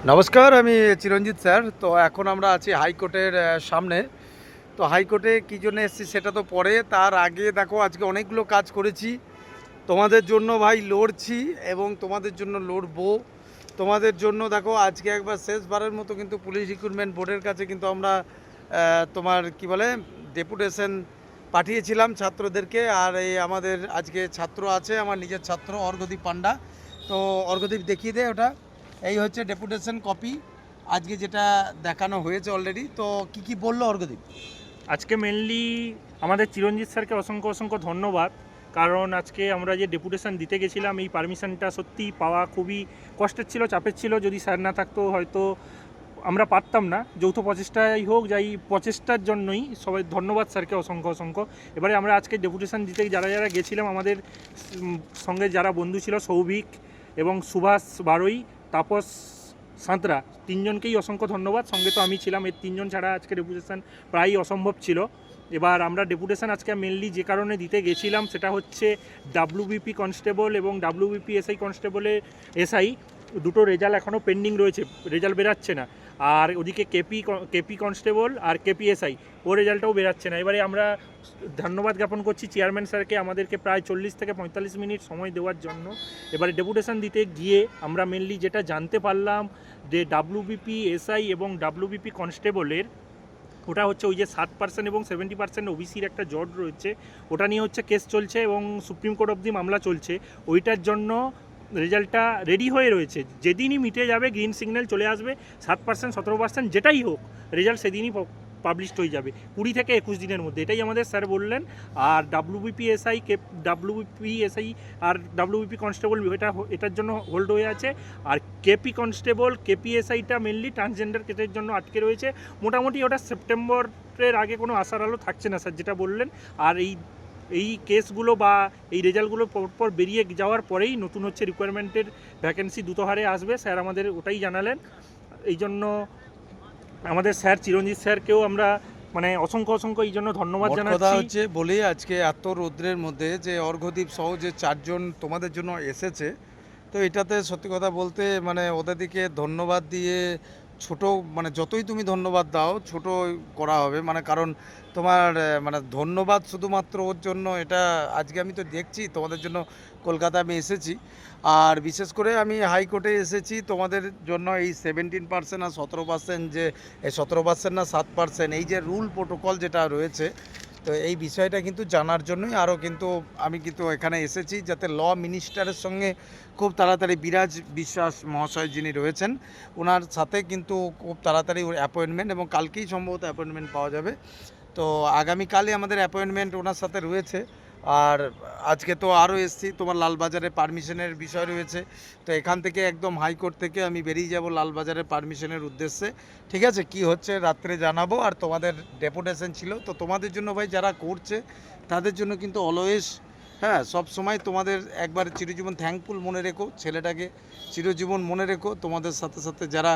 নমস্কার, আমি চিরঞ্জিত স্যার। তো এখন আমরা আছি হাইকোর্টের সামনে। তো হাইকোর্টে কী জন্য এসেছি সেটা তো পরে, তার আগে দেখো আজকে অনেকগুলো কাজ করেছি। তোমাদের জন্য ভাই লড়ছি এবং তোমাদের জন্য লড়বো। তোমাদের জন্য দেখো আজকে একবার শেষবারের মতো কিন্তু পুলিশ রিক্রুটমেন্ট বোর্ডের কাছে কিন্তু আমরা তোমার কি বলে ডেপুটেশন পাঠিয়েছিলাম ছাত্রদেরকে। আর এই আমাদের আজকে ছাত্র আছে, আমার নিজের ছাত্র অর্ঘদীপ পান্ডা। তো অর্ঘদীপ দেখিয়ে দেয় ওটা। এই হচ্ছে ডেপুটেশন কপি আজকে যেটা দেখানো হয়েছে অলরেডি। তো কি কি বললো অর্ঘদীপ? আজকে মেনলি আমাদের চিরঞ্জিত স্যারকে অসংখ্য অসংখ্য ধন্যবাদ, কারণ আজকে আমরা যে ডেপুটেশন দিতে গেছিলাম এই পারমিশনটা সত্যি পাওয়া খুবই কষ্টের ছিল, চাপের ছিল। যদি স্যার না থাকতো হয়তো আমরা পারতাম না। যৌথ প্রচেষ্টাই হোক, যাই প্রচেষ্টার জন্যই সবাই ধন্যবাদ স্যারকে অসংখ্য অসংখ্য। এবারে আমরা আজকে ডেপুটেশন দিতে যারা যারা গেছিলাম, আমাদের সঙ্গে যারা বন্ধু ছিল সৌভিক এবং সুভাষ বারোই, তাপস সাঁতরা, তিনজনকেই অসংখ্য ধন্যবাদ। সঙ্গে তো আমি ছিলাম, এর তিনজন ছাড়া আজকে ডেপুটেশন প্রায়ই অসম্ভব ছিল। এবার আমরা ডেপুটেশন আজকে মেনলি যে কারণে দিতে গেছিলাম সেটা হচ্ছে ডাব্লিউবিপি কনস্টেবল এবং ডাব্লিউবিপি এসআই কনস্টেবলের এসআই দুটো রেজাল্ট এখনও পেন্ডিং রয়েছে, রেজাল্ট বেরাচ্ছে না। আর ওদিকে কেপি কনস্টেবল আর কেপিএসআই ও রেজাল্টটাও বেরাচ্ছে না। এবারে আমরা ধন্যবাদ জ্ঞাপন করছি চেয়ারম্যান স্যারকে আমাদেরকে প্রায় 40 থেকে 45 মিনিট সময় দেওয়ার জন্য। এবারে ডেপুটেশন দিতে গিয়ে আমরা মেনলি যেটা জানতে পারলাম যে ডাব্লিউবিপি এসআই এবং ডাব্লিউবিপি কনস্টেবলের ওটা হচ্ছে ওই যে 7% এবং 70% ওবিসির একটা জট রয়েছে, ওটা নিয়ে হচ্ছে কেস চলছে এবং সুপ্রিম কোর্ট অবধি মামলা চলছে। ওইটার জন্য রেজাল্টটা রেডি হয়ে রয়েছে, যেদিনই মিটে যাবে গ্রিন সিগন্যাল চলে আসবে, 7% 17% যেটাই হোক রেজাল্ট সেদিনই পাবলিশড হয়ে যাবে 20 থেকে 21 দিনের মধ্যে, এটাই আমাদের স্যার বললেন। আর ডাব্লিউবিপি এসআই আর ডাব্লিউবিপি কনস্টেবল এটার জন্য হোল্ড হয়ে আছে। আর কেপি কনস্টেবল কেপিএসআইটা মেনলি ট্রান্সজেন্ডার কেসের জন্য আটকে রয়েছে। মোটামুটি ওটা সেপ্টেম্বরের আগে কোনো আশার আলো থাকছে না স্যার যেটা বললেন। আর এই কেসগুলো বা এই রেজাল্টগুলো পরপর বেরিয়ে যাওয়ার পরেই নতুন হচ্ছে রিকোয়ারমেন্টের ভ্যাকেন্সি দ্রুত হারে আসবে, স্যার আমাদের ওটাই জানালেন। এই জন্য আমাদের স্যার চিরঞ্জিত স্যারকেও আমরা মানে অসংখ্য অসংখ্য এই জন্য ধন্যবাদ কথা জানাচ্ছি। হচ্ছে বলি আজকে এত রৌদ্রের মধ্যে যে অর্ঘদীপ সহ যে চারজন তোমাদের জন্য এসেছে, তো এটাতে সত্যি কথা বলতে মানে ওদের দিকে ধন্যবাদ দিয়ে ছোট মানে যতই তুমি ধন্যবাদ দাও ছোট করা হবে। মানে কারণ তোমার মানে ধন্যবাদ শুধুমাত্র ওর জন্য এটা আজকে আমি তো দেখছি তোমাদের জন্য কলকাতা আমি এসেছি। আর বিশেষ করে আমি হাইকোর্টে এসেছি তোমাদের জন্য এই 17% আর 17% যে 17% না 7% এই যে রুল প্রোটোকল যেটা রয়েছে, তো এই বিষয়টা কিন্তু জানার জন্যই আরও কিন্তু আমি কিন্তু এখানে এসেছি, যাতে ল মিনিস্টারের সঙ্গে খুব তাড়াতাড়ি বিরাজ বিশ্বাস মহাশয় যিনি রয়েছেন ওনার সাথে কিন্তু খুব তাড়াতাড়ি অ্যাপয়েন্টমেন্ট, এবং কালকেই সম্ভবত অ্যাপয়েন্টমেন্ট পাওয়া যাবে। তো আগামীকালই আমাদের অ্যাপয়েন্টমেন্ট ওনার সাথে রয়েছে। আর আজকে তো আরও এসছি, তোমার লালবাজারে পারমিশনের বিষয় রয়েছে। তো এখান থেকে একদম হাইকোর্ট থেকে আমি বেরিয়ে যাব লালবাজারের পারমিশনের উদ্দেশ্যে। ঠিক আছে, কি হচ্ছে রাত্রে জানাবো। আর তোমাদের ডেপুটেশন ছিল, তো তোমাদের জন্য ভাই যারা করছে তাদের জন্য কিন্তু অলওয়েজ হ্যাঁ সব সময় তোমাদের একবার চিরজীবন থ্যাঙ্কফুল মনে রেখো, ছেলেটাকে চিরজীবন মনে রেখো। তোমাদের সাথে সাথে যারা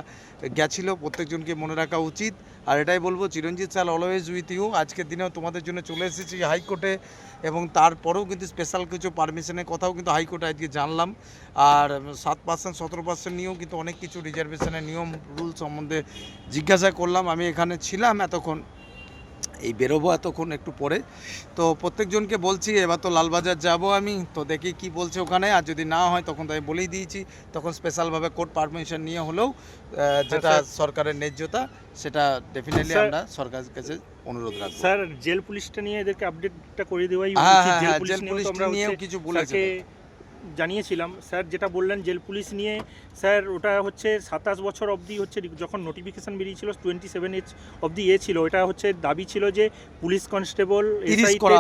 গেছিল প্রত্যেকজনকে মনে রাখা উচিত। আর এটাই বলবো চিরঞ্জিত স্যার অলওয়েজ উইথ ইউ। আজকের দিনেও তোমাদের জন্য চলে এসেছি হাইকোর্টে, এবং তারপরেও কিন্তু স্পেশাল কিছু পারমিশনের কথাও কিন্তু হাইকোর্টে আজকে জানলাম। আর 7% 17% নিয়েও কিন্তু অনেক কিছু রিজার্ভেশনের নিয়ম রুল সম্বন্ধে জিজ্ঞাসা করলাম। আমি এখানে ছিলাম এতক্ষণ, এই বেরোবো এতক্ষণ একটু পরে। তো প্রত্যেকজনকে বলছি এবার তো লালবাজার যাব আমি, তো দেখি কি বলছে ওখানে। আর যদি না হয় তখন তো আমি বলেই দিয়েছি, তখন স্পেশালভাবে কোর্ট পারমিশন নিয়ে হলেও যেটা সরকারের ন্যায্যতা সেটা ডেফিনেটলি আমরা সরকারের কাছে অনুরোধ রাখবো। স্যার জেল পুলিশটা নিয়ে এদেরকে আপডেটটা করে দেওয়াই হ্যাঁ উচিত। হ্যাঁ, জেল জেল পুলিশ পুলিশ নিয়েও কিছু বলেছে জানিয়েছিলাম। স্যার যেটা বললেন জেল পুলিশ নিয়ে, স্যার ওটা হচ্ছে 27 বছর অবধি হচ্ছে, যখন নোটিফিকেশান বেরিয়েছিল 27 এজ অবধি ছিল। এটা হচ্ছে দাবি ছিল যে পুলিশ কনস্টেবল এসআইতে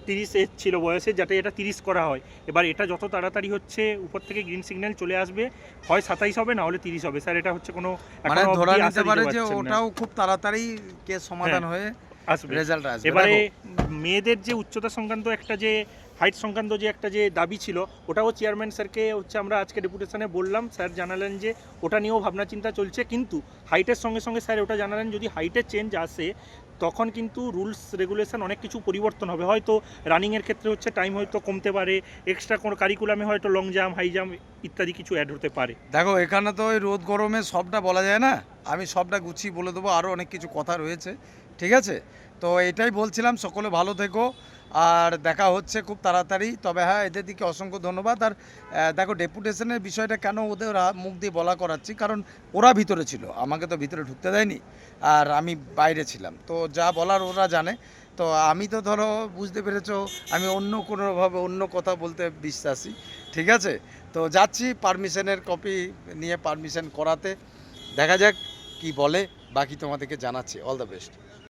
30 এজ ছিল বয়সে, যাতে এটা 30 করা হয়। এবার এটা যত তাড়াতাড়ি হচ্ছে উপর থেকে গ্রিন সিগন্যাল চলে আসবে, হয় 27 হবে না হলে 30 হবে। স্যার এটা হচ্ছে কোনো মানে ধরা নিতে পারে যে ওটাও খুব তাড়াতাড়ি কেস সমাধান হয়ে আসবে, রেজাল্ট আসবে। এবারে মেয়েদের যে উচ্চতা সংক্রান্ত একটা যে হাইট সংক্রান্ত যে একটা যে দাবি ছিল, ওটাও চেয়ারম্যান স্যারকে হচ্ছে আমরা আজকে ডেপুটেশনে বললাম। স্যার জানালেন যে ওটা নিয়েও ভাবনা চিন্তা চলছে, কিন্তু হাইটের সঙ্গে সঙ্গে স্যার ওটা জানালেন যদি হাইটের চেঞ্জ আসে তখন কিন্তু রুলস রেগুলেশন অনেক কিছু পরিবর্তন হবে, হয়তো রানিংয়ের ক্ষেত্রে হচ্ছে টাইম হয়তো কমতে পারে, এক্সট্রা কোনো কারিকুলামে হয়তো লং জাম্প, হাই জাম্প ইত্যাদি কিছু অ্যাড হতে পারে। দেখো এখানে তো ওই রোদ গরমে সবটা বলা যায় না, আমি সবটা গুছিয়ে বলে দেবো, আরও অনেক কিছু কথা রয়েছে, ঠিক আছে? তো এটাই বলছিলাম, সকলে ভালো থেকো, আর দেখা হচ্ছে খুব তাড়াতাড়ি। তবে হ্যাঁ, এদের দিকে অসংখ্য ধন্যবাদ। আর দেখো ডেপুটেশনের বিষয়টা কেন ওদের মুখ দিয়ে বলা করাচ্ছি, কারণ ওরা ভিতরে ছিল, আমাকে তো ভিতরে ঢুকতে দেয়নি, আর আমি বাইরে ছিলাম, তো যা বলার ওরা জানে। তো আমি তো ধরো বুঝতে পেরেছো, আমি অন্য কোনোভাবে অন্য কথা বলতে বিশ্বাসী, ঠিক আছে? তো যাচ্ছি পারমিশনের কপি নিয়ে পারমিশন করাতে, দেখা যাক কি বলে, বাকি তোমাদেরকে জানাচ্ছি। All the best.